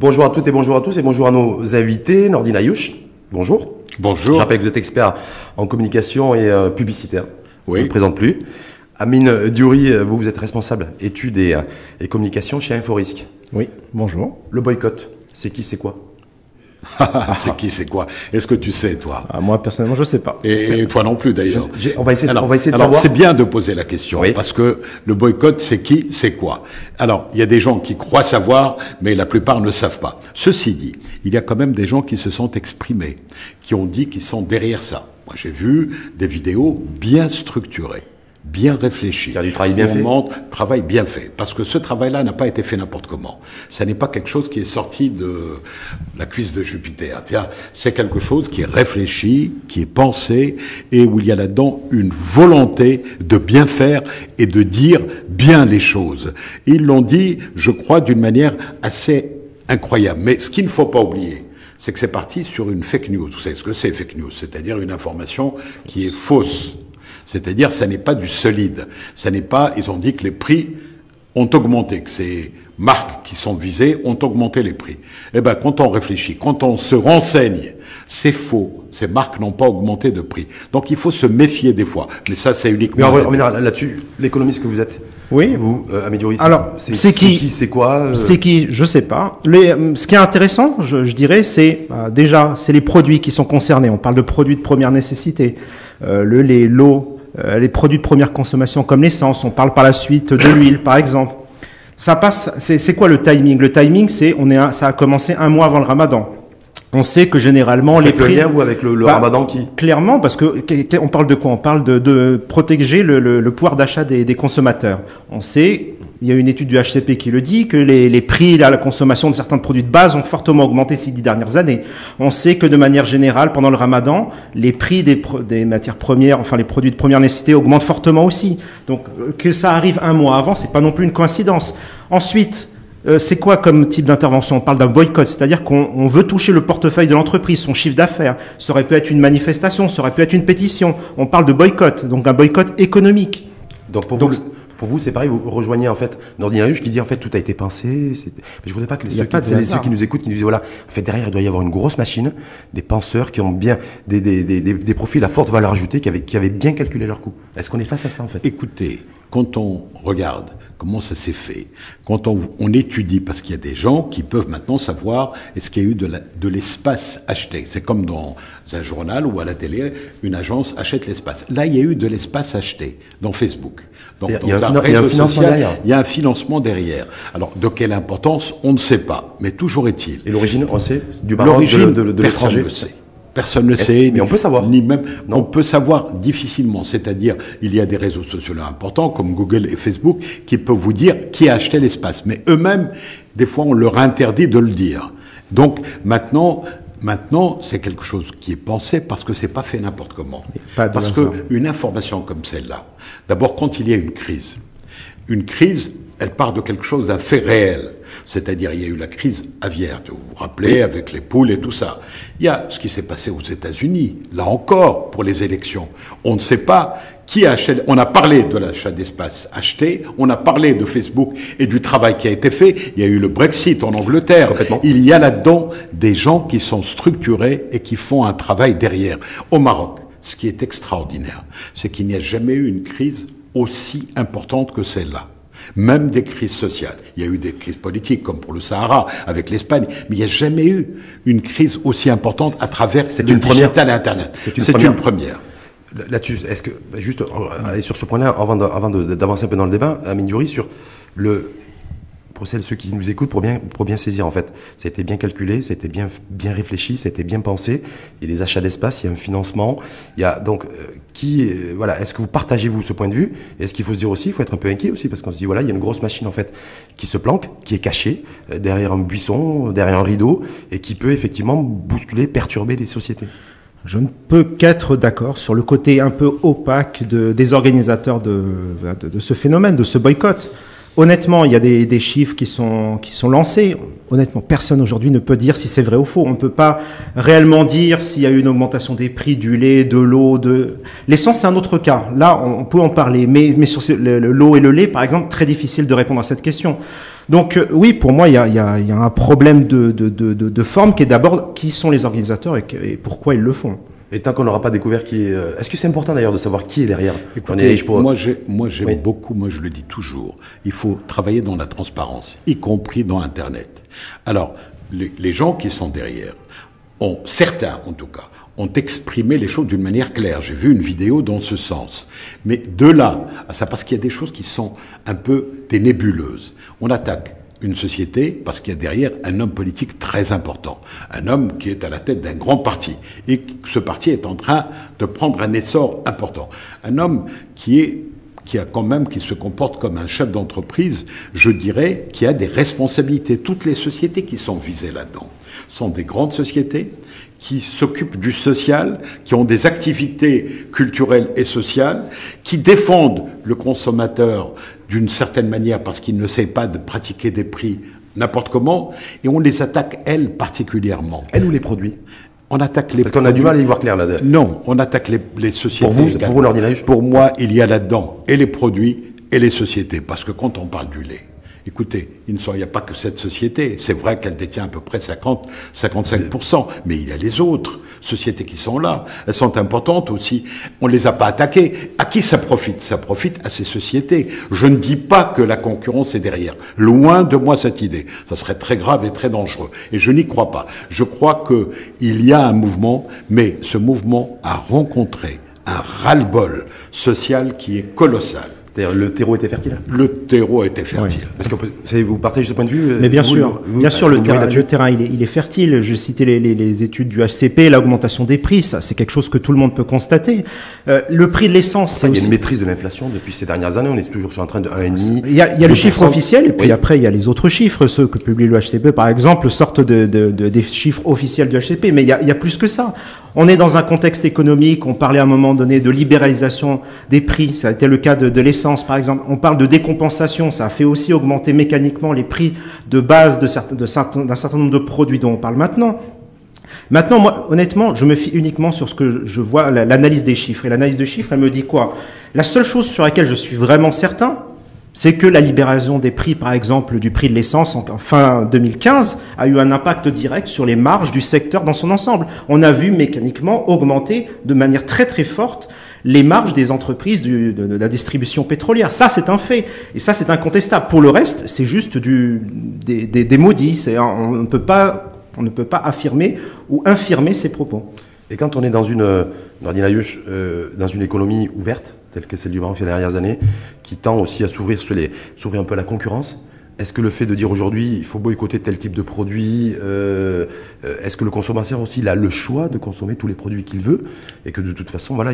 Bonjour à toutes et bonjour à tous et bonjour à nos invités. Nordine Ayouch, bonjour. Bonjour. Je rappelle que vous êtes expert en communication et publicitaire. Oui. Je ne me présente plus. Amine Diouri, vous êtes responsable études et communication chez Inforisque. Oui, bonjour. Le boycott, c'est qui, c'est quoi? C'est qui, c'est quoi? Est-ce que tu sais, toi? Moi, personnellement, je ne sais pas. Et toi non plus, d'ailleurs. On va essayer de alors, savoir. C'est bien de poser la question, Oui. parce que le boycott, c'est qui, c'est quoi? Alors, il y a des gens qui croient savoir, mais la plupart ne savent pas. Ceci dit, il y a quand même des gens qui se sont exprimés, qui ont dit qu'ils sont derrière ça. Moi, j'ai vu des vidéos bien structurées, bien réfléchies. C'est-à-dire du travail bien fait. Travail bien fait. Parce que ce travail-là n'a pas été fait n'importe comment. Ça n'est pas quelque chose qui est sorti de la cuisse de Jupiter. C'est quelque chose qui est réfléchi, qui est pensé, et où il y a là-dedans une volonté de bien faire et de dire bien les choses. Et ils l'ont dit, je crois, d'une manière assez incroyable. Mais ce qu'il ne faut pas oublier, c'est que c'est parti sur une fake news. Vous savez ce que c'est, fake news? C'est-à-dire une information qui est fausse. C'est-à-dire, ça n'est pas du solide. Ça n'est pas, ils ont dit que les prix ont augmenté, que ces marques qui sont visées ont augmenté les prix. Eh ben, quand on réfléchit, quand on se renseigne, c'est faux. Ces marques n'ont pas augmenté de prix. Donc, il faut se méfier des fois. Mais ça, c'est uniquement... Mais là-dessus, l'économiste que vous êtes. Oui. Vous, Amine Diouri. Alors, c'est qui, c'est quoi C'est qui? Je sais pas. Ce qui est intéressant, je dirais, c'est déjà, c'est les produits qui sont concernés. On parle de produits de première nécessité. Le lait, l'eau, les produits de première consommation comme l'essence. On parle par la suite de l'huile, par exemple. Ça passe. C'est quoi le timing? Le timing, ça a commencé un mois avant le Ramadan. On sait que généralement les prix. Le lien, vous, avec le Ramadan qui. Clairement, parce que on parle de quoi? On parle de protéger le pouvoir d'achat des consommateurs. On sait, il y a une étude du HCP qui le dit, que les prix à la consommation de certains produits de base ont fortement augmenté ces 10 dernières années. On sait que de manière générale, pendant le Ramadan, les prix des matières premières, enfin les produits de première nécessité augmentent fortement aussi. Donc que ça arrive un mois avant, c'est pas non plus une coïncidence. Ensuite, c'est quoi comme type d'intervention? On parle d'un boycott, c'est-à-dire qu'on veut toucher le portefeuille de l'entreprise, son chiffre d'affaires. Ça aurait pu être une manifestation, ça aurait pu être une pétition. On parle de boycott, donc un boycott économique. Donc pour vous, c'est pareil, vous rejoignez en fait Nordine Ayouch qui dit en fait tout a été pensé. Mais je voudrais pas que ceux qui nous écoutent, qui nous disent voilà, en fait derrière il doit y avoir une grosse machine, des penseurs qui ont bien des profils à forte valeur ajoutée, qui avaient bien calculé leurs coûts. Est-ce qu'on est face à ça en fait? Écoutez, quand on regarde comment ça s'est fait, quand on étudie, parce qu'il y a des gens qui peuvent maintenant savoir est-ce qu'il y a eu de l'espace acheté. C'est comme dans un journal ou à la télé, une agence achète l'espace. Là, il y a eu de l'espace acheté dans Facebook. Donc, il y a un financement derrière. Il y a un financement derrière. Alors, de quelle importance, on ne sait pas. Mais toujours est-il. Et l'origine, on sait, du Maroc, de l'étranger. Personne ne sait. Mais on peut savoir. On peut savoir difficilement. C'est-à-dire, il y a des réseaux sociaux importants, comme Google et Facebook, qui peuvent vous dire qui a acheté l'espace. Mais eux-mêmes, des fois, on leur interdit de le dire. Donc, maintenant, c'est quelque chose qui est pensé parce que c'est pas fait n'importe comment. Parce qu'une information comme celle-là, d'abord, quand il y a une crise, elle part de quelque chose d'un fait réel. C'est-à-dire, il y a eu la crise aviaire, vous vous rappelez, avec les poules et tout ça. Il y a ce qui s'est passé aux États-Unis, là encore, pour les élections. On ne sait pas qui a acheté. On a parlé de l'achat d'espace acheté, on a parlé de Facebook et du travail qui a été fait. Il y a eu le Brexit en Angleterre. Complètement. Il y a là-dedans des gens qui sont structurés et qui font un travail derrière. Au Maroc, ce qui est extraordinaire, c'est qu'il n'y a jamais eu une crise aussi importante que celle-là. Même des crises sociales. Il y a eu des crises politiques, comme pour le Sahara, avec l'Espagne, mais il n'y a jamais eu une crise aussi importante à travers le digital et Internet. C'est une première. Là-dessus, est-ce que, juste aller sur ce point-là, avant d'avancer un peu dans le débat, Amine Diouri, pour ceux qui nous écoutent, pour bien saisir, en fait, ça a été bien calculé, ça a été bien réfléchi, ça a été bien pensé. Il y a des achats d'espace, il y a un financement, il y a donc voilà. Est-ce que vous partagez ce point de vue? Et est-ce qu'il faut se dire aussi, il faut être un peu inquiet aussi, parce qu'on se dit voilà, il y a une grosse machine en fait qui se planque, qui est cachée derrière un buisson, derrière un rideau, et qui peut effectivement bousculer, perturber les sociétés. Je ne peux qu'être d'accord sur le côté un peu opaque des organisateurs de ce phénomène, de ce boycott. Honnêtement, il y a des chiffres qui sont lancés. Honnêtement, personne aujourd'hui ne peut dire si c'est vrai ou faux. On ne peut pas réellement dire s'il y a eu une augmentation des prix du lait, de l'eau, de... L'essence, c'est un autre cas. Là, on peut en parler. Mais sur l'eau et le lait, par exemple, très difficile de répondre à cette question. Donc oui, pour moi, il y a un problème de forme qui est d'abord qui sont les organisateurs et pourquoi ils le font. Et tant qu'on n'aura pas découvert qui est... Est-ce que c'est important d'ailleurs de savoir qui est derrière? Écoutez, moi j'aime beaucoup, moi je le dis toujours, il faut travailler dans la transparence, y compris dans Internet. Alors, les gens qui sont derrière, certains en tout cas, ont exprimé les choses d'une manière claire. J'ai vu une vidéo dans ce sens. Mais de là à ça, parce qu'il y a des choses qui sont un peu des nébuleuses. On attaque une société parce qu'il y a derrière un homme politique très important, un homme qui est à la tête d'un grand parti et ce parti est en train de prendre un essor important, un homme qui se comporte comme un chef d'entreprise, je dirais, qui a des responsabilités. Toutes les sociétés qui sont visées là-dedans sont des grandes sociétés qui s'occupent du social, qui ont des activités culturelles et sociales, qui défendent le consommateur d'une certaine manière parce qu'il ne sait pas de pratiquer des prix n'importe comment, et on les attaque, elles, particulièrement. Elles ou les produits? On attaque les Parce qu'on a du mal à y voir clair là. Non, on attaque les sociétés. Pour vous, l'ordinaire? Pour moi, il y a là-dedans et les produits et les sociétés. Parce que quand on parle du lait, écoutez, il n'y a pas que cette société. C'est vrai qu'elle détient à peu près 55%, mais il y a les autres sociétés qui sont là. Elles sont importantes aussi. On ne les a pas attaquées. À qui ça profite? Ça profite à ces sociétés. Je ne dis pas que la concurrence est derrière. Loin de moi cette idée. Ça serait très grave et très dangereux. Et je n'y crois pas. Je crois qu'il y a un mouvement, mais ce mouvement a rencontré un ras-le-bol social qui est colossal. C'est-à-dire le terreau était fertile? Le terreau était fertile. Oui. Parce que vous partagez ce point de vue? Mais bien sûr, le terrain il est fertile. Je citais les études du HCP, l'augmentation des prix, ça c'est quelque chose que tout le monde peut constater. Le prix de l'essence, c'est aussi... Il y a une maîtrise de l'inflation depuis ces dernières années, on est toujours sur un train de 1,5. Il y a le chiffre officiel, et puis après il y a les autres chiffres, ceux que publie le HCP par exemple, sortent des chiffres officiels du HCP, mais il y a plus que ça. On est dans un contexte économique, on parlait à un moment donné de libéralisation des prix, ça a été le cas de l'essence par exemple, on parle de décompensation, ça a fait aussi augmenter mécaniquement les prix de base d'un certain nombre de produits dont on parle maintenant. Maintenant, moi, honnêtement, je me fie uniquement sur ce que je vois, l'analyse des chiffres. Et l'analyse des chiffres, elle me dit quoi? La seule chose sur laquelle je suis vraiment certain, c'est que la libération des prix, par exemple, du prix de l'essence en fin 2015, a eu un impact direct sur les marges du secteur dans son ensemble. On a vu mécaniquement augmenter de manière très très forte les marges des entreprises de la distribution pétrolière. Ça, c'est un fait. Et ça, c'est incontestable. Pour le reste, c'est juste des maudits. On ne peut pas affirmer ou infirmer ces propos. Et quand on est dans dans une économie ouverte, telle que celle du Maroc ces dernières années, qui tend aussi à s'ouvrir un peu à la concurrence, est-ce que le fait de dire aujourd'hui il faut boycotter tel type de produit, est-ce que le consommateur aussi il a le choix de consommer tous les produits qu'il veut, et que de toute façon voilà,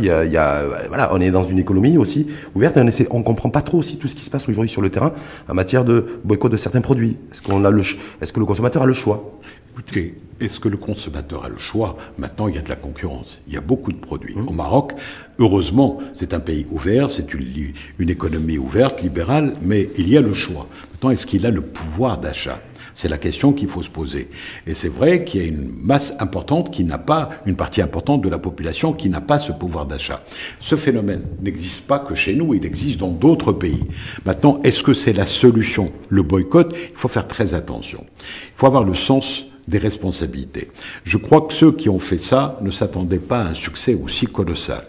voilà, on est dans une économie aussi ouverte et on ne comprend pas trop aussi tout ce qui se passe aujourd'hui sur le terrain en matière de boycott de certains produits. Est-ce que le consommateur a le choix? Écoutez, est-ce que le consommateur a le choix? Maintenant, il y a de la concurrence. Il y a beaucoup de produits. Au Maroc, heureusement, c'est un pays ouvert, c'est une économie ouverte, libérale, mais il y a le choix. Maintenant, est-ce qu'il a le pouvoir d'achat? C'est la question qu'il faut se poser. Et c'est vrai qu'il y a une masse importante une partie importante de la population qui n'a pas ce pouvoir d'achat. Ce phénomène n'existe pas que chez nous, il existe dans d'autres pays. Maintenant, est-ce que c'est la solution? Le boycott, il faut faire très attention. Il faut avoir le sens des responsabilités. Je crois que ceux qui ont fait ça ne s'attendaient pas à un succès aussi colossal.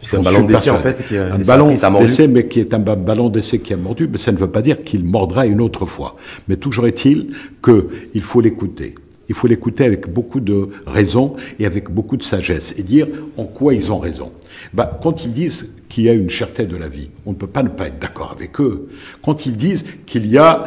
C'est un ballon d'essai en fait. Un ballon d'essai, mais qui est un ballon d'essai qui a mordu, mais ça ne veut pas dire qu'il mordra une autre fois. Mais toujours est-il qu'il faut l'écouter. Il faut l'écouter avec beaucoup de raison et avec beaucoup de sagesse et dire en quoi ils ont raison. Quand ils disent qu'il y a une cherté de la vie, on ne peut pas ne pas être d'accord avec eux. Quand ils disent qu'il y a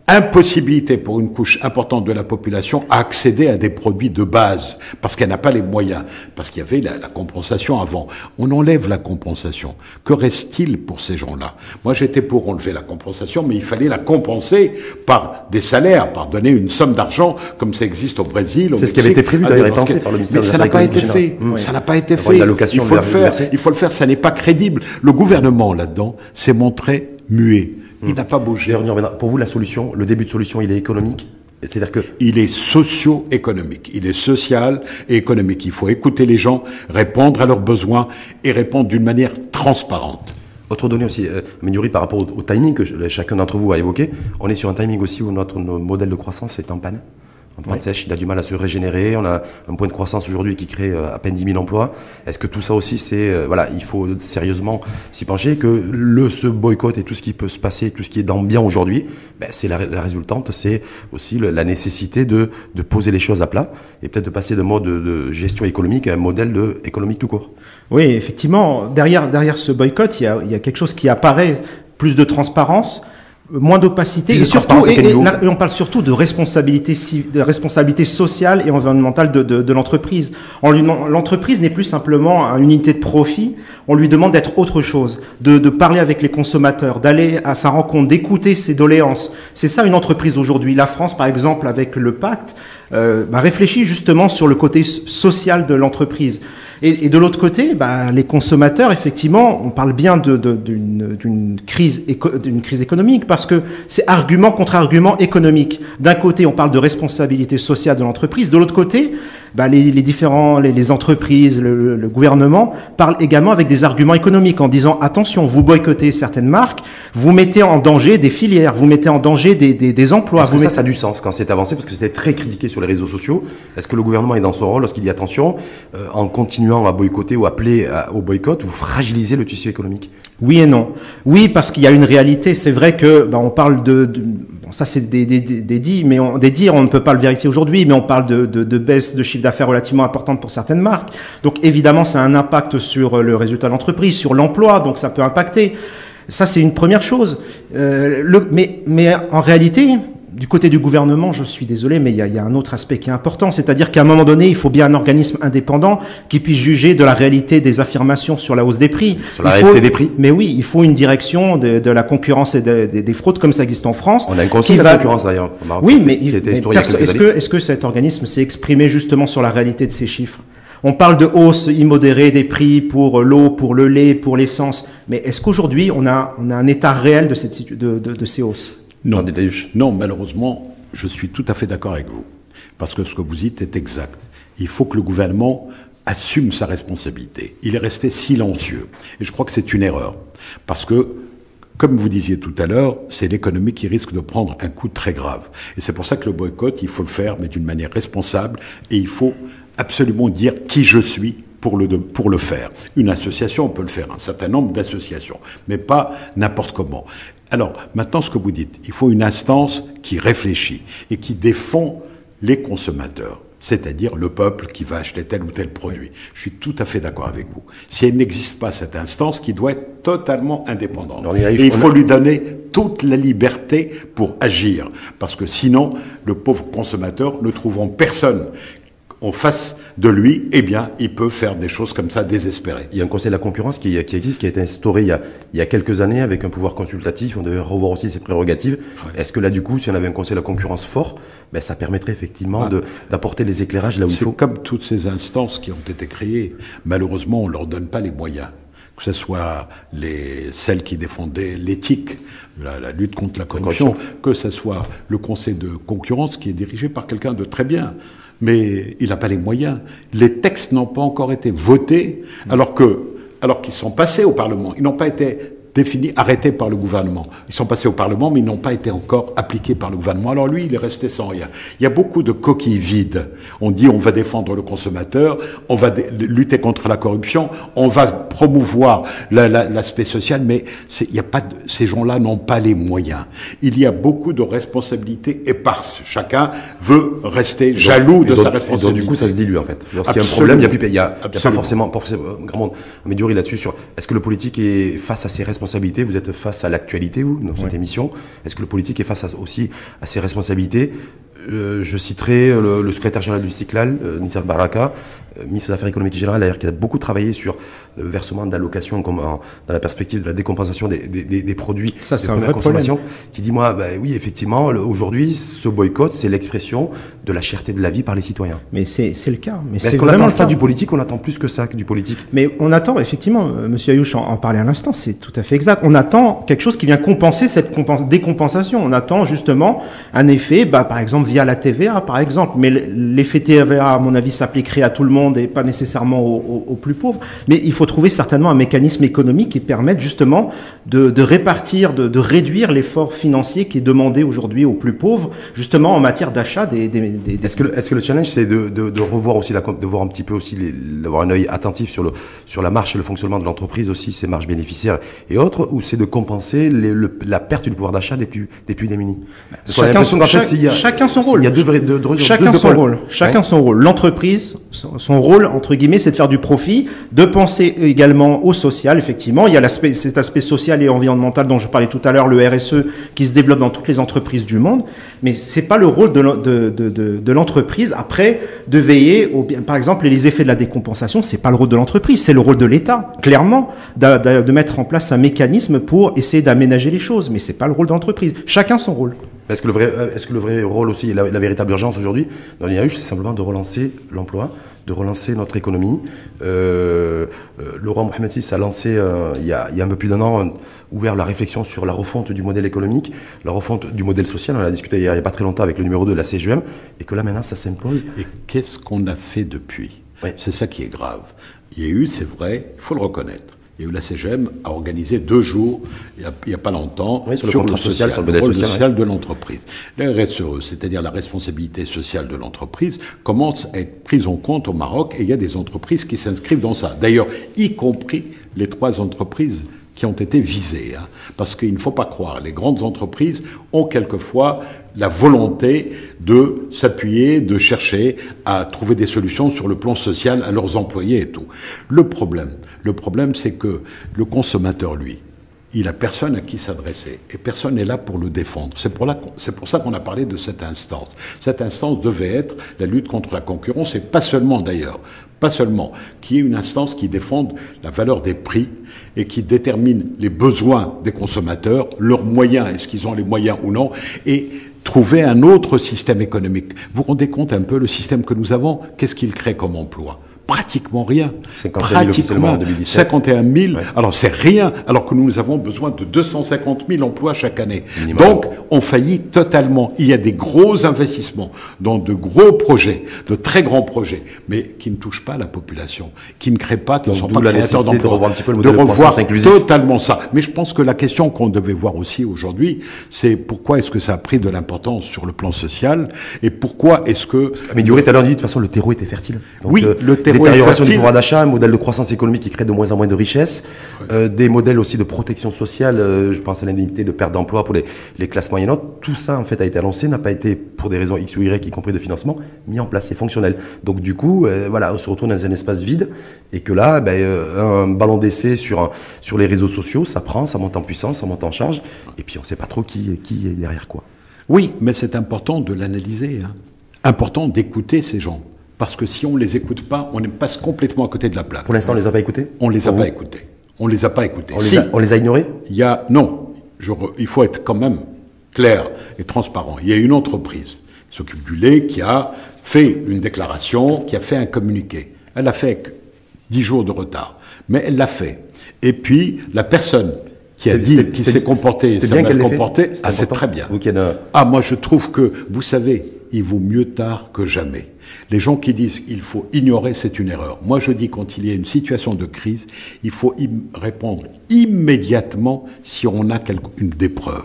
impossibilité pour une couche importante de la population à accéder à des produits de base, parce qu'elle n'a pas les moyens, parce qu'il y avait la compensation avant. On enlève la compensation. Que reste-t-il pour ces gens-là? Moi, j'étais pour enlever la compensation, mais il fallait la compenser par des salaires, par donner une somme d'argent, comme ça existe au Brésil. C'est ce qui avait été prévu d'ailleurs et pensé par le ministère de l'Agriculture. Mais ça n'a pas été fait. Oui. Ça n'a pas été fait. Il faut le faire. Ça n'est pas crédible. Le gouvernement, là-dedans, s'est montré muet. Il n'a pas bougé. D'ailleurs, on y reviendra. Pour vous, la solution, le début de solution, il est économique? C'est-à-dire que... Il est socio-économique, il est social et économique. Il faut écouter les gens, répondre à leurs besoins et répondre d'une manière transparente. Autre donnée aussi, Méniori, par rapport au timing que chacun d'entre vous a évoqué, on est sur un timing aussi où notre modèle de croissance est en panne. En panne sèche, il a du mal à se régénérer. On a un point de croissance aujourd'hui qui crée à peine 10 000 emplois. Est-ce que tout ça aussi, c'est... voilà, il faut sérieusement s'y pencher, que ce boycott et tout ce qui peut se passer, tout ce qui est dans le bien aujourd'hui, ben, c'est la résultante, c'est aussi la nécessité de poser les choses à plat et peut-être de passer de mode de gestion économique à un modèle économique tout court. Oui, effectivement, derrière ce boycott, il y a quelque chose qui apparaît, plus de transparence, moins d'opacité, et surtout, et on parle surtout de responsabilité sociale et environnementale de l'entreprise. L'entreprise n'est plus simplement une unité de profit, on lui demande d'être autre chose, de parler avec les consommateurs, d'aller à sa rencontre, d'écouter ses doléances. C'est ça une entreprise aujourd'hui. La France, par exemple, avec le pacte, réfléchit justement sur le côté social de l'entreprise. Et de l'autre côté, les consommateurs, effectivement, on parle bien d'une crise économique parce que c'est argument contre argument économique. D'un côté, on parle de responsabilité sociale de l'entreprise. De l'autre côté, les entreprises, le gouvernement parlent également avec des arguments économiques en disant attention, vous boycottez certaines marques, vous mettez en danger des filières, vous mettez en danger des emplois. Est-ce que ça a du sens quand c'est avancé parce que c'était très critiqué sur les réseaux sociaux? Est-ce que le gouvernement est dans son rôle lorsqu'il dit attention, en continuant à boycotter ou appeler au boycott, vous fragilisez le tissu économique? Oui et non. Oui, parce qu'il y a une réalité. C'est vrai que on parle ça c'est des dits, mais on ne peut pas le vérifier aujourd'hui, mais on parle de baisse de chiffre d'affaires relativement importante pour certaines marques. Donc évidemment, ça a un impact sur le résultat de l'entreprise, sur l'emploi, donc ça peut impacter. Ça c'est une première chose. Mais en réalité, du côté du gouvernement, je suis désolé, mais il y a un autre aspect qui est important, c'est-à-dire qu'à un moment donné, il faut bien un organisme indépendant qui puisse juger de la réalité des affirmations sur la hausse des prix. Sur la réalité des prix. Mais oui, il faut une direction de la concurrence et des fraudes comme ça existe en France. On a un conseil de la concurrence d'ailleurs. Oui, mais est-ce que cet organisme s'est exprimé justement sur la réalité de ces chiffres? On parle de hausse immodérée des prix pour l'eau, pour le lait, pour l'essence, mais est-ce qu'aujourd'hui on a un état réel de ces hausses? Non, malheureusement, je suis tout à fait d'accord avec vous. Parce que ce que vous dites est exact. Il faut que le gouvernement assume sa responsabilité. Il est resté silencieux. Et je crois que c'est une erreur. Parce que, comme vous disiez tout à l'heure, c'est l'économie qui risque de prendre un coup très grave. Et c'est pour ça que le boycott, il faut le faire, mais d'une manière responsable. Et il faut absolument dire qui je suis pour le faire. Une association, on peut le faire, un certain nombre d'associations, mais pas n'importe comment. Alors, maintenant, ce que vous dites, il faut une instance qui réfléchit et qui défend les consommateurs, c'est-à-dire le peuple qui va acheter tel ou tel produit. Je suis tout à fait d'accord avec vous. Si elle n'existe pas, cette instance qui doit être totalement indépendante. Et il faut lui donner toute la liberté pour agir, parce que sinon, le pauvre consommateur ne trouvera personne en face de lui, eh bien, il peut faire des choses comme ça désespérées. Il y a un conseil de la concurrence qui existe, qui a été instauré il y a quelques années avec un pouvoir consultatif. On devait revoir aussi ses prérogatives. Ouais. Est-ce que là, du coup, si on avait un conseil de la concurrence fort, ça permettrait effectivement d'apporter les éclairages là où il faut? C'est comme toutes ces instances qui ont été créées. Malheureusement, on ne leur donne pas les moyens. Que ce soit celles qui défendaient l'éthique, la lutte contre la corruption, que ce soit le conseil de concurrence qui est dirigé par quelqu'un de très bien. Mais il n'a pas les moyens. Les textes n'ont pas encore été votés, alors qu'ils sont passés au Parlement. Ils n'ont pas été définis, arrêtés par le gouvernement. Ils sont passés au Parlement, mais ils n'ont pas été encore appliqués par le gouvernement. Alors lui, il est resté sans rien. Il y a beaucoup de coquilles vides. On dit on va défendre le consommateur, on va lutter contre la corruption, on va promouvoir l'aspect social, mais ces gens-là n'ont pas les moyens. Il y a beaucoup de responsabilités éparses. Chacun veut rester jaloux de sa responsabilité. Donc du coup, ça se dilue en fait. Lorsqu'il y a un problème, il n'y a pas forcément grand monde. Méniori là-dessus sur est-ce que le politique est face à ses responsabilités? Vous êtes face à l'actualité, vous, dans cette émission. Est-ce que le politique est face aussi à ses responsabilités? Je citerai le secrétaire général du Istiklal, Nisar Baraka, ministre des Affaires économiques et générales, d'ailleurs, qui a beaucoup travaillé sur le versement d'allocations dans la perspective de la décompensation des produits Ça, de première consommation, qui dit, moi, oui, effectivement, aujourd'hui, ce boycott, c'est l'expression de la cherté de la vie par les citoyens. Mais c'est le cas. Mais est-ce qu'on attend ça du politique? On attend plus que ça que du politique. Mais on attend, effectivement, Monsieur Ayouch en parlait à l'instant, c'est tout à fait exact. On attend quelque chose qui vient compenser cette décompensation. On attend justement un effet, par exemple, via la TVA, par exemple. Mais l'effet TVA, à mon avis, s'appliquerait à tout le monde et pas nécessairement aux plus pauvres. Mais il faut trouver certainement un mécanisme économique qui permette justement de répartir, de réduire l'effort financier qui est demandé aujourd'hui aux plus pauvres, justement en matière d'achat des... Est-ce que le challenge, c'est de revoir aussi, de voir un petit peu aussi, d'avoir un œil attentif sur la marche et le fonctionnement de l'entreprise aussi, ses marges bénéficiaires et autres, ou c'est de compenser la perte du pouvoir d'achat des plus démunis? Chacun son rôle. Il y a Chacun son rôle. L'entreprise, son rôle, entre guillemets, c'est de faire du profit, de penser également au social, effectivement. Il y a cet aspect social et environnemental dont je parlais tout à l'heure, le RSE, qui se développe dans toutes les entreprises du monde. Mais c'est pas le rôle de l'entreprise, après, de veiller par exemple, les effets de la décompensation, c'est pas le rôle de l'entreprise, c'est le rôle de l'État, clairement, de mettre en place un mécanisme pour essayer d'aménager les choses. Mais c'est pas le rôle de l'entreprise. Chacun son rôle. Est-ce que le vrai rôle aussi, la véritable urgence aujourd'hui dans l'IAH, c'est simplement de relancer l'emploi, de relancer notre économie. Le roi Mohamed VI a lancé, il y a un peu plus d'un an, ouvert la réflexion sur la refonte du modèle économique, la refonte du modèle social. On a discuté il n'y a pas très longtemps avec le numéro 2 de la CGM, et que là maintenant ça s'impose. Et qu'est-ce qu'on a fait depuis? Oui. C'est ça qui est grave. Il y a eu, c'est vrai, il faut le reconnaître, il y a eu la CGM a organisé 2 jours, il n'y a pas longtemps, sur le contrat social, sur le modèle social de l'entreprise. La RSE, c'est-à-dire la responsabilité sociale de l'entreprise, commence à être prise en compte au Maroc, et il y a des entreprises qui s'inscrivent dans ça. D'ailleurs, y compris les 3 entreprises qui ont été visées. Parce qu'il ne faut pas croire, les grandes entreprises ont quelquefois la volonté de s'appuyer, de chercher à trouver des solutions sur le plan social à leurs employés et tout. Le problème, c'est que le consommateur, lui, il n'a personne à qui s'adresser et personne n'est là pour le défendre. C'est pour ça qu'on a parlé de cette instance. Cette instance devait être la lutte contre la concurrence, et pas seulement d'ailleurs, qui est une instance qui défende la valeur des prix et qui détermine les besoins des consommateurs, leurs moyens, est-ce qu'ils ont les moyens ou non, et trouver un autre système économique. Vous vous rendez compte un peu le système que nous avons? Qu'est-ce qu'il crée comme emploi? Pratiquement rien. 51 000 officiellement en 2017. 51 000, ouais. Alors c'est rien, alors que nous avons besoin de 250 000 emplois chaque année. Minimum. Donc, on faillit totalement. Il y a des gros investissements dans de gros projets, de très grands projets, mais qui ne touchent pas la population, qui ne créent pas, qui ne sont pas créateurs d'emplois. De revoir un petit peu le modèle de revoir inclusif. Totalement ça. Mais je pense que la question qu'on devait voir aussi aujourd'hui, c'est pourquoi est-ce que ça a pris de l'importance sur le plan social, et pourquoi est-ce que... Mais Dioré, tout à l'heure, dit de toute façon, le terreau était fertile. Donc, oui, le terreau détérioration du pouvoir d'achat, un modèle de croissance économique qui crée de moins en moins de richesses, des modèles aussi de protection sociale, je pense à l'indemnité de perte d'emploi pour les classes moyennes. Tout ça, en fait, a été annoncé, n'a pas été, pour des raisons X ou Y, y compris de financement, mis en place, c'est fonctionnel. Donc du coup, voilà, on se retrouve dans un espace vide, et que là, un ballon d'essai sur les réseaux sociaux, ça prend, ça monte en puissance, ça monte en charge, et puis on ne sait pas trop qui est derrière quoi. Oui, mais c'est important de l'analyser, important d'écouter ces gens. Parce que si on ne les écoute pas, on passe complètement à côté de la plaque. Pour l'instant, on ne les a pas écoutés? On ne les a pas écoutés. On ne les a pas écoutés. On les a ignorés? Non. Il faut être quand même clair et transparent. Il y a une entreprise qui s'occupe du lait qui a fait une déclaration, qui a fait un communiqué. Elle a fait 10 jours de retard. Mais elle l'a fait. Et puis, la personne qui a dit, qui s'est comportée, c'est bien qu'elle l'ait fait. c'est très bien. Donc, moi je trouve que, vous savez, il vaut mieux tard que jamais. Les gens qui disent qu'il faut ignorer, c'est une erreur. Moi je dis quand il y a une situation de crise, il faut y répondre immédiatement si on a des preuves.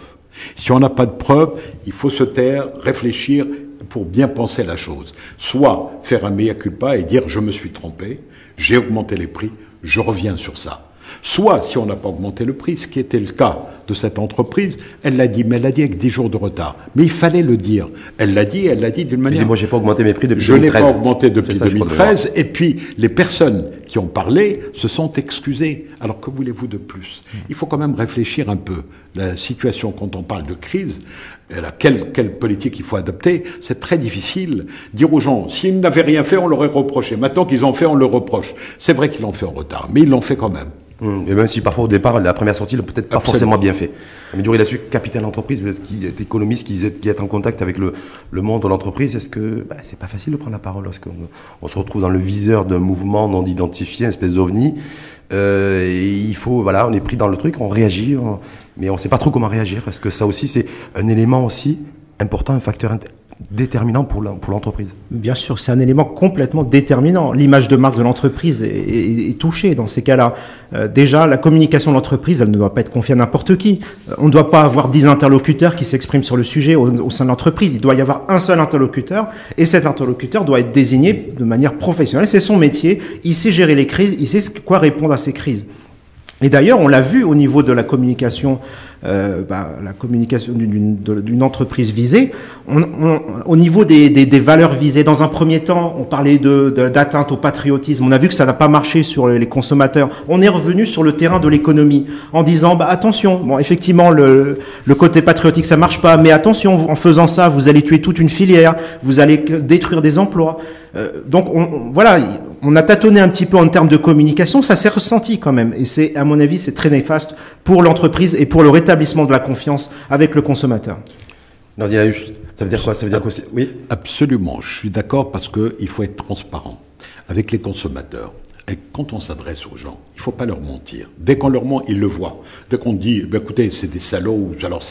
Si on n'a pas de preuves, il faut se taire, réfléchir pour bien penser la chose. Soit faire un mea culpa et dire je me suis trompé, j'ai augmenté les prix, je reviens sur ça. Soit, si on n'a pas augmenté le prix, ce qui était le cas de cette entreprise, elle l'a dit, mais elle l'a dit avec 10 jours de retard. Mais il fallait le dire. Elle l'a dit d'une manière... Moi, j'ai pas augmenté mes prix depuis 2013. Je n'ai pas augmenté depuis 2013. Et puis, les personnes qui ont parlé se sont excusées. Alors, que voulez-vous de plus? Il faut quand même réfléchir un peu. La situation, quand on parle de crise, quelle politique il faut adopter, c'est très difficile. Dire aux gens, s'ils n'avaient rien fait, on leur aurait reproché. Maintenant qu'ils ont fait, on leur reproche. C'est vrai qu'ils l'ont fait en retard, mais ils l'ont fait quand même. Et même si parfois au départ, la première sortie, il n'a peut-être pas forcément bien fait. Mais il a su capitaine d'entreprise, qui est économiste, qui est en contact avec le monde de l'entreprise. Est-ce que c'est pas facile de prendre la parole lorsqu'on se retrouve dans le viseur d'un mouvement non identifié, une espèce d'ovni, et il faut, on est pris dans le truc, on réagit, mais on ne sait pas trop comment réagir. Est-ce que ça aussi, c'est un élément aussi important, un facteur déterminant pour l'entreprise? Bien sûr, c'est un élément complètement déterminant. L'image de marque de l'entreprise est touchée dans ces cas-là. Déjà, la communication de l'entreprise, elle ne doit pas être confiée à n'importe qui. On ne doit pas avoir 10 interlocuteurs qui s'expriment sur le sujet au sein de l'entreprise. Il doit y avoir un seul interlocuteur et cet interlocuteur doit être désigné de manière professionnelle. C'est son métier. Il sait gérer les crises. Il sait quoi répondre à ces crises. Et d'ailleurs, on l'a vu au niveau de la communication d'une entreprise visée, au niveau des valeurs visées. Dans un premier temps, on parlait d'atteinte au patriotisme. On a vu que ça n'a pas marché sur les consommateurs. On est revenu sur le terrain de l'économie en disant attention. Bon, effectivement, le côté patriotique ça marche pas, mais attention, en faisant ça, vous allez tuer toute une filière, vous allez détruire des emplois. Donc on a tâtonné un petit peu en termes de communication, ça s'est ressenti quand même. Et c'est, à mon avis, c'est très néfaste pour l'entreprise et pour le rétablissement de la confiance avec le consommateur. Ça veut dire quoi? Ça veut dire qu'aussi... Oui. Absolument, je suis d'accord parce qu'il faut être transparent avec les consommateurs. Et quand on s'adresse aux gens, il ne faut pas leur mentir. Dès qu'on leur ment, ils le voient. Dès qu'on dit, écoutez, c'est des salauds, ou alors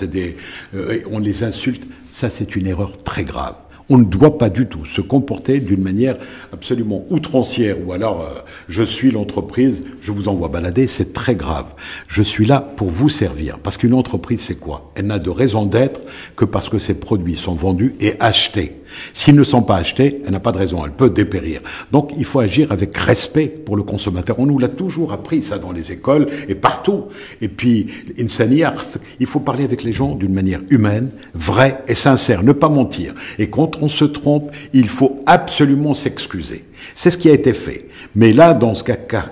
on les insulte, ça c'est une erreur très grave. On ne doit pas du tout se comporter d'une manière absolument outrancière, ou alors je suis l'entreprise, je vous envoie balader, c'est très grave. Je suis là pour vous servir, parce qu'une entreprise, c'est quoi? Elle n'a de raison d'être que parce que ses produits sont vendus et achetés. S'ils ne sont pas achetés, elle n'a pas de raison, elle peut dépérir. Donc il faut agir avec respect pour le consommateur. On nous l'a toujours appris, ça, dans les écoles et partout. Et puis, il faut parler avec les gens d'une manière humaine, vraie et sincère, ne pas mentir. Et quand on se trompe, il faut absolument s'excuser. C'est ce qui a été fait. Mais là, dans un cas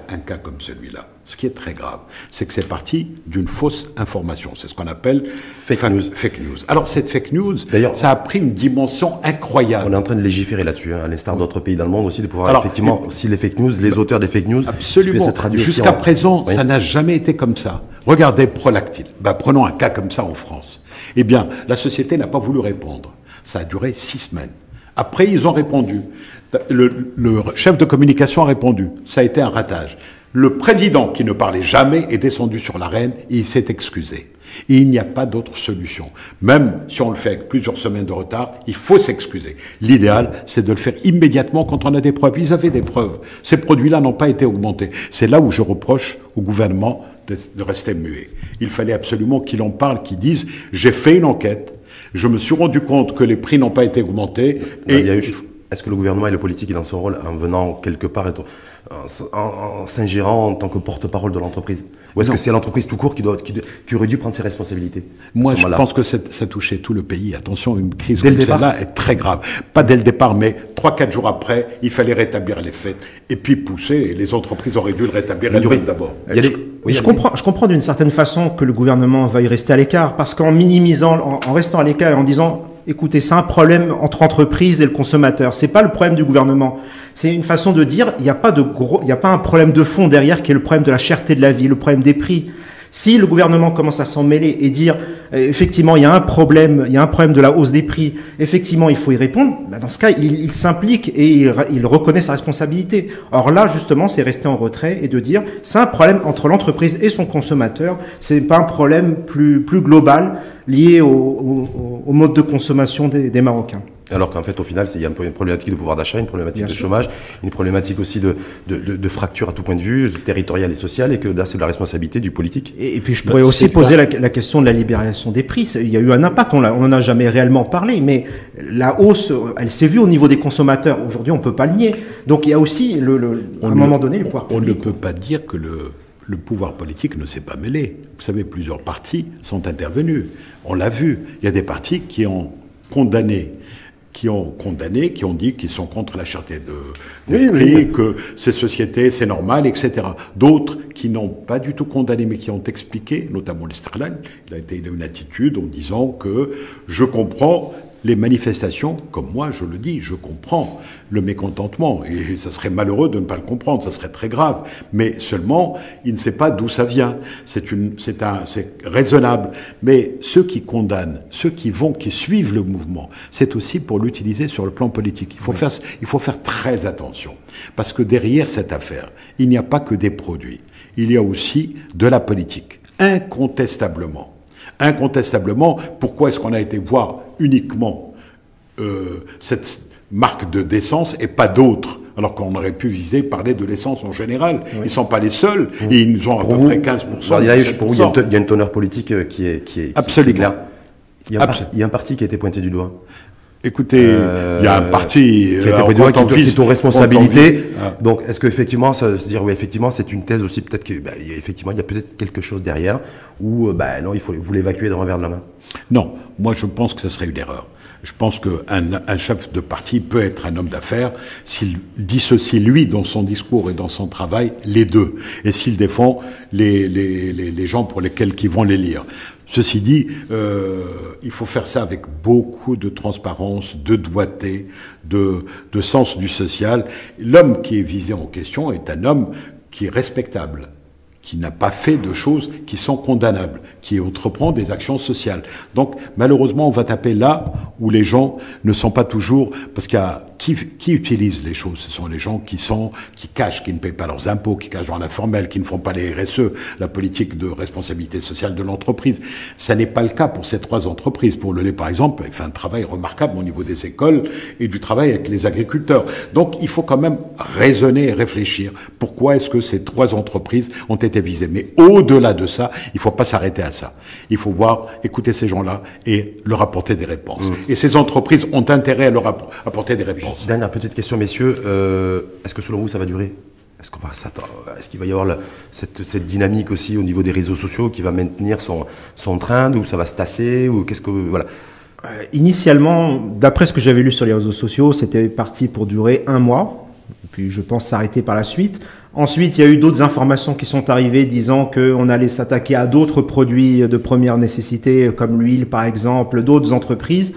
comme celui-là, ce qui est très grave, c'est que c'est parti d'une fausse information. C'est ce qu'on appelle fake news. Alors, cette fake news, d'ailleurs, ça a pris une dimension incroyable. On est en train de légiférer là-dessus, à l'instar d'autres pays dans le monde aussi, de pouvoir effectivement, si les fake news, les auteurs des fake news, absolument. Jusqu'à présent, ça n'a jamais été comme ça. Regardez Prolactine. Prenons un cas comme ça en France. Eh bien, la société n'a pas voulu répondre. Ça a duré 6 semaines. Après, ils ont répondu. Le chef de communication a répondu. Ça a été un ratage. Le président, qui ne parlait jamais, est descendu sur l'arène et il s'est excusé. Et il n'y a pas d'autre solution. Même si on le fait avec plusieurs semaines de retard, il faut s'excuser. L'idéal, c'est de le faire immédiatement quand on a des preuves. Ils avaient des preuves. Ces produits-là n'ont pas été augmentés. C'est là où je reproche au gouvernement de rester muet. Il fallait absolument qu'il en parle, qu'il dise « j'ai fait une enquête, je me suis rendu compte que les prix n'ont pas été augmentés ». Est-ce que le gouvernement et le politique est dans son rôle en venant quelque part, en s'ingérant en tant que porte-parole de l'entreprise? Ou est-ce que c'est l'entreprise tout court qui aurait dû prendre ses responsabilités? Moi, je pense que ça touchait tout le pays. Attention, une crise comme celle-là est très grave. Pas dès le départ, mais 3-4 jours après, il fallait rétablir les fêtes. Et puis pousser, et les entreprises auraient dû le rétablir elles-mêmes d'abord. Je comprends d'une certaine façon que le gouvernement veuille rester à l'écart, parce qu'en minimisant, en restant à l'écart et en disant... Écoutez, c'est un problème entre entreprises et le consommateur. C'est pas le problème du gouvernement. C'est une façon de dire, il n'y a pas un problème de fond derrière qui est le problème de la cherté de la vie, le problème des prix. Si le gouvernement commence à s'en mêler et dire, effectivement, il y a un problème de la hausse des prix, effectivement, il faut y répondre, dans ce cas, il s'implique et il reconnaît sa responsabilité. Or là, justement, c'est rester en retrait et de dire, c'est un problème entre l'entreprise et son consommateur, c'est pas un problème plus global lié au mode de consommation des Marocains. Alors qu'en fait, au final, il y a une problématique de pouvoir d'achat, une problématique de chômage, une problématique aussi de fracture à tout point de vue, territoriale et sociale, et que là, c'est de la responsabilité du politique. Et puis, je pourrais aussi poser la question de la libération des prix. Il y a eu un impact, on n'en a jamais réellement parlé, mais la hausse, elle s'est vue au niveau des consommateurs. Aujourd'hui, on ne peut pas le nier. Donc, il y a aussi, à un moment donné, le pouvoir public. On ne peut pas dire que le pouvoir politique ne s'est pas mêlé. Vous savez, plusieurs partis sont intervenus. On l'a vu. Il y a des partis qui ont condamné, qui ont dit qu'ils sont contre la cherté des prix, que ces sociétés, c'est normal, etc. D'autres qui n'ont pas du tout condamné, mais qui ont expliqué, notamment l'Istiqlal, il a une attitude en disant que je comprends les manifestations, comme moi je le dis, je comprends le mécontentement, et ça serait malheureux de ne pas le comprendre, ça serait très grave, mais seulement, il ne sait pas d'où ça vient, c'est raisonnable, mais ceux qui condamnent, ceux qui suivent le mouvement, c'est aussi pour l'utiliser sur le plan politique. Il faut faire très attention, parce que derrière cette affaire, il n'y a pas que des produits, il y a aussi de la politique, incontestablement. Incontestablement, pourquoi est-ce qu'on a été voir uniquement cette marque d'essence et pas d'autres, alors qu'on aurait pu parler de l'essence en général. Oui. Ils ne sont pas les seuls, et ils nous ont à peu près 15%. Pour vous, il y a une teneur politique qui est claire. Il y a un parti qui a été pointé du doigt. Écoutez, il y a un parti qui a été pointé du doigt, qui est aux responsabilités. Donc, est-ce qu'effectivement, se dire, oui, effectivement, c'est une thèse aussi, peut-être qu'effectivement, il y a peut-être quelque chose derrière, ou non, vous l'évacuez d'un revers de la main? Non, moi je pense que ce serait une erreur. Je pense qu'un chef de parti peut être un homme d'affaires s'il dissocie, lui, dans son discours et dans son travail, les deux. Et s'il défend les gens pour lesquels qui vont les lire. Ceci dit, il faut faire ça avec beaucoup de transparence, de doigté, de sens du social. L'homme qui est visé en question est un homme qui est respectable, qui n'a pas fait de choses qui sont condamnables, qui entreprend des actions sociales. Donc, malheureusement, on va taper là où les gens ne sont pas toujours... Parce qu'il y a... Qui utilise les choses? Ce sont les gens qui cachent, qui ne payent pas leurs impôts, qui cachent dans l'informel, qui ne font pas les RSE, la politique de responsabilité sociale de l'entreprise. Ça n'est pas le cas pour ces 3 entreprises. Pour le lait, par exemple, il fait un travail remarquable au niveau des écoles et du travail avec les agriculteurs. Donc, il faut quand même raisonner et réfléchir. Pourquoi est-ce que ces 3 entreprises ont été visées? Mais au-delà de ça, il ne faut pas s'arrêter à ça. Il faut écouter ces gens-là et leur apporter des réponses. Et ces entreprises ont intérêt à leur apporter des réponses. Dernière petite question, messieurs. Est-ce que selon vous, ça va durer? Est-ce qu'il va y avoir cette dynamique aussi au niveau des réseaux sociaux qui va maintenir son train, ou ça va se tasser, ou qu'est-ce que... Voilà. Initialement, d'après ce que j'avais lu sur les réseaux sociaux, c'était parti pour durer 1 mois. Puis je pense s'arrêter par la suite. Ensuite, il y a eu d'autres informations qui sont arrivées disant qu'on allait s'attaquer à d'autres produits de première nécessité, comme l'huile par exemple, d'autres entreprises.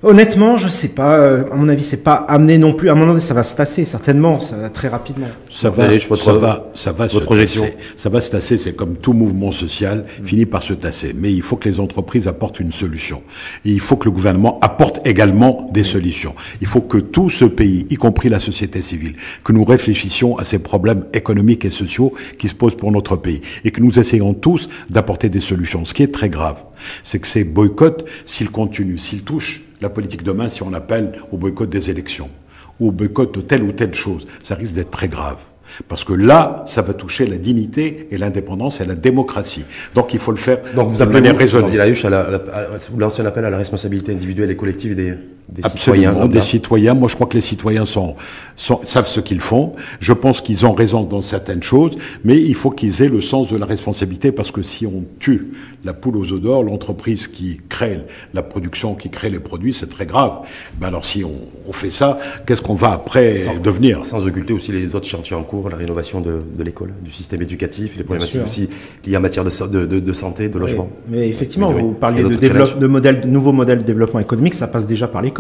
Honnêtement, je sais pas. À mon avis, c'est pas amené non plus. À mon avis, ça va se tasser certainement, ça va très rapidement. Ça va se tasser. C'est comme tout mouvement social finit par se tasser. Mais il faut que les entreprises apportent une solution. Et il faut que le gouvernement apporte également des solutions. Il faut que tout ce pays, y compris la société civile, que nous réfléchissions à ces problèmes économiques et sociaux qui se posent pour notre pays, et que nous essayons tous d'apporter des solutions. Ce qui est très grave, c'est que ces boycotts, s'ils continuent, s'ils touchent la politique demain, si on appelle au boycott des élections, ou au boycott de telle ou telle chose, ça risque d'être très grave. Parce que là, ça va toucher la dignité et l'indépendance et la démocratie. Donc il faut le faire de manière raisonnée. Vous lancez un appel à la responsabilité individuelle et collective des Absolument, citoyens. Des citoyens. Moi, je crois que les citoyens savent ce qu'ils font. Je pense qu'ils ont raison dans certaines choses, mais il faut qu'ils aient le sens de la responsabilité, parce que si on tue la poule aux œufs d'or, l'entreprise qui crée la production, qui crée les produits, c'est très grave. Ben alors si on fait ça, qu'est-ce qu'on va après devenir? Sans occulter aussi les autres chantiers en cours, la rénovation de l'école, du système éducatif, les problématiques aussi qu'il y a en matière de santé, de logement. Oui, mais effectivement, vous parliez de nouveaux modèles de développement économique, ça passe déjà par l'école.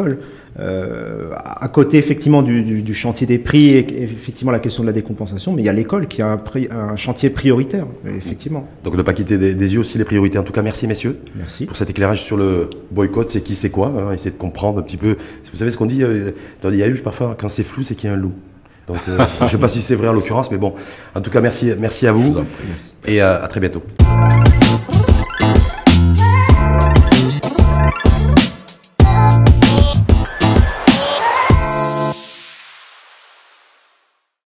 À côté effectivement du chantier des prix et effectivement la question de la décompensation, mais il y a l'école qui a un chantier prioritaire, effectivement. Donc ne pas quitter des yeux aussi les priorités. En tout cas, merci messieurs. Merci. Pour cet éclairage sur le boycott, c'est qui, c'est quoi, hein, essayer de comprendre un petit peu. Vous savez ce qu'on dit dans les Yahush, parfois quand c'est flou, c'est qu'il y a un loup. Donc je ne sais pas si c'est vrai en l'occurrence, mais bon. En tout cas, merci à vous. Et à très bientôt.